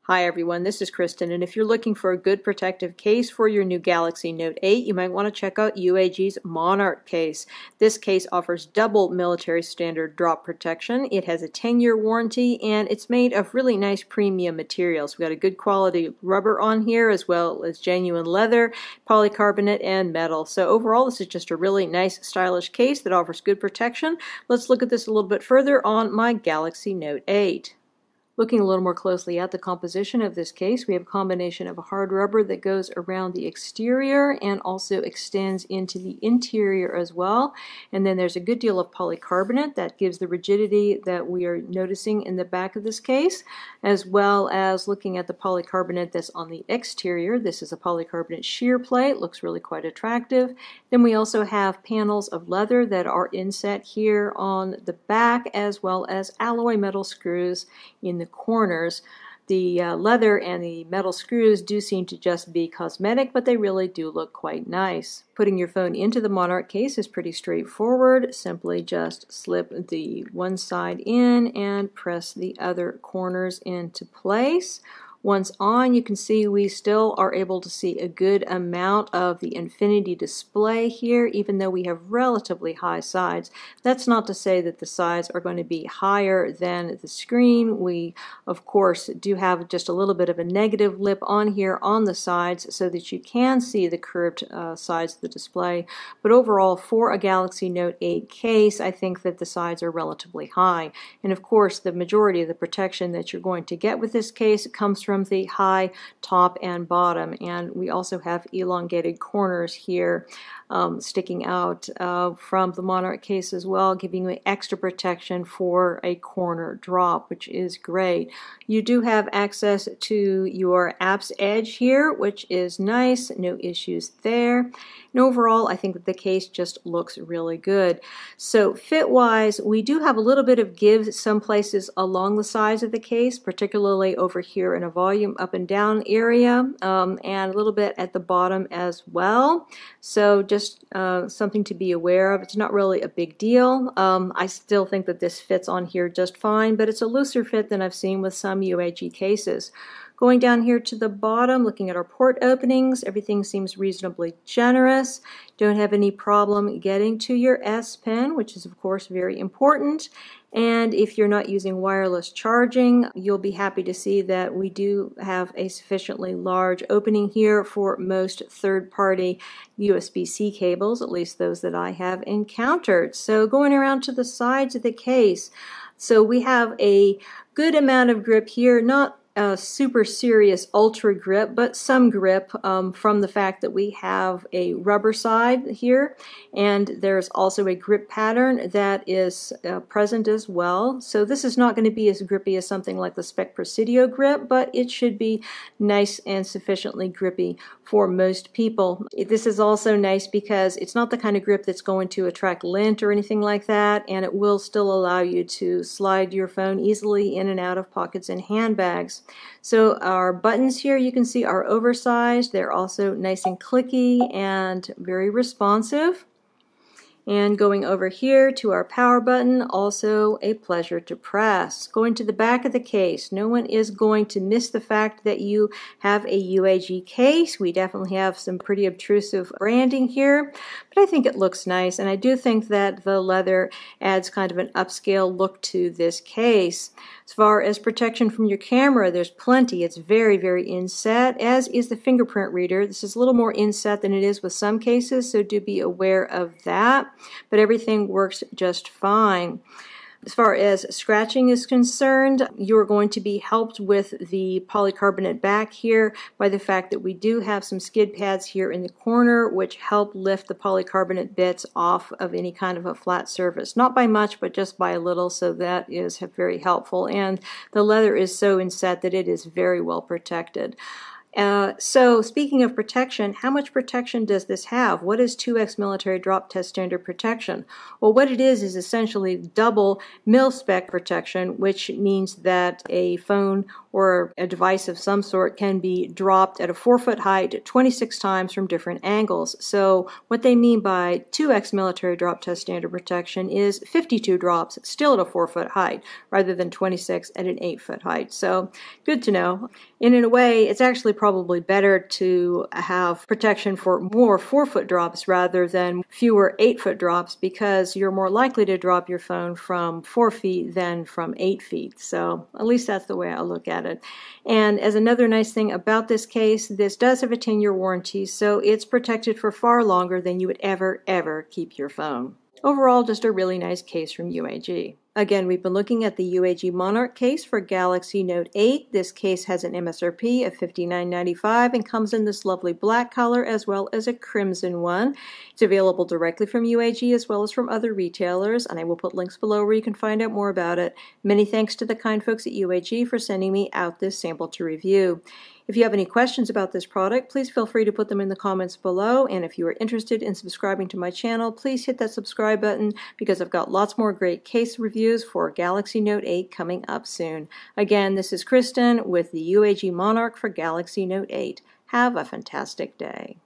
Hi everyone, this is Kristen, and if you're looking for a good protective case for your new Galaxy Note 8, you might want to check out UAG's Monarch case. This case offers double military standard drop protection. It has a 10-year warranty, and it's made of really nice premium materials. We've got a good quality rubber on here, as well as genuine leather, polycarbonate, and metal. So overall, this is just a really nice, stylish case that offers good protection. Let's look at this a little bit further on my Galaxy Note 8. Looking a little more closely at the composition of this case, we have a combination of a hard rubber that goes around the exterior and also extends into the interior as well. And then there's a good deal of polycarbonate that gives the rigidity that we are noticing in the back of this case, as well as looking at the polycarbonate that's on the exterior. This is a polycarbonate sheer plate, looks really quite attractive. Then we also have panels of leather that are inset here on the back, as well as alloy metal screws in the corners. The leather and the metal screws do seem to just be cosmetic, but they really do look quite nice. Putting your phone into the Monarch case is pretty straightforward. Simply just slip the one side in and press the other corners into place. Once on, you can see we still are able to see a good amount of the infinity display here, even though we have relatively high sides. That's not to say that the sides are going to be higher than the screen. We, of course, do have just a little bit of a negative lip on here on the sides so that you can see the curved sides of the display. But overall, for a Galaxy Note 8 case, I think that the sides are relatively high. And of course, the majority of the protection that you're going to get with this case comes from the high top and bottom, and we also have elongated corners here sticking out from the Monarch case as well, giving you extra protection for a corner drop, which is great. You do have access to your app's edge here, which is nice, no issues there. And overall, I think that the case just looks really good. So fit-wise, we do have a little bit of give some places along the sides of the case, particularly over here in a volume up and down area, and a little bit at the bottom as well. So just something to be aware of. It's not really a big deal. I still think that this fits on here just fine, but it's a looser fit than I've seen with some UAG cases. Going down here to the bottom, looking at our port openings, everything seems reasonably generous. Don't have any problem getting to your S Pen, which is of course very important. And if you're not using wireless charging, you'll be happy to see that we do have a sufficiently large opening here for most third-party USB-C cables, at least those that I have encountered. So going around to the sides of the case, so we have a good amount of grip here, not a super serious ultra grip, but some grip from the fact that we have a rubber side here, and there's also a grip pattern that is present as well. So this is not going to be as grippy as something like the Spec Presidio grip, but it should be nice and sufficiently grippy for most people. This is also nice because it's not the kind of grip that's going to attract lint or anything like that, and it will still allow you to slide your phone easily in and out of pockets and handbags. So our buttons here, you can see, are oversized. They're also nice and clicky and very responsive. And going over here to our power button, also a pleasure to press. Going to the back of the case, no one is going to miss the fact that you have a UAG case. We definitely have some pretty obtrusive branding here, but I think it looks nice, and I do think that the leather adds kind of an upscale look to this case. As far as protection from your camera, there's plenty. It's very, very inset, as is the fingerprint reader. This is a little more inset than it is with some cases, so do be aware of that. But everything works just fine. As far as scratching is concerned, you're going to be helped with the polycarbonate back here by the fact that we do have some skid pads here in the corner which help lift the polycarbonate bits off of any kind of a flat surface. Not by much, but just by a little, so that is very helpful. And the leather is so inset that it is very well protected. So speaking of protection, how much protection does this have? What is 2x military drop test standard protection? Well, what it is essentially double Mil-Spec protection, which means that a phone or a device of some sort can be dropped at a 4-foot height 26 times from different angles. So what they mean by 2x military drop test standard protection is 52 drops still at a 4-foot height rather than 26 at an 8-foot height. So good to know. And in a way, it's actually probably better to have protection for more 4-foot drops rather than fewer 8-foot drops, because you're more likely to drop your phone from 4 feet than from 8 feet. So at least that's the way I look at it. And as another nice thing about this case, this does have a 10-year warranty, so it's protected for far longer than you would ever keep your phone. Overall, just a really nice case from UAG. Again, we've been looking at the UAG Monarch case for Galaxy Note 8. This case has an MSRP of $59.95 and comes in this lovely black color as well as a crimson one. It's available directly from UAG as well as from other retailers, and I will put links below where you can find out more about it. Many thanks to the kind folks at UAG for sending me out this sample to review. If you have any questions about this product, please feel free to put them in the comments below, and if you are interested in subscribing to my channel, please hit that subscribe button, because I've got lots more great case reviews for Galaxy Note 8 coming up soon. Again, this is Kristen with the UAG Monarch for Galaxy Note 8. Have a fantastic day.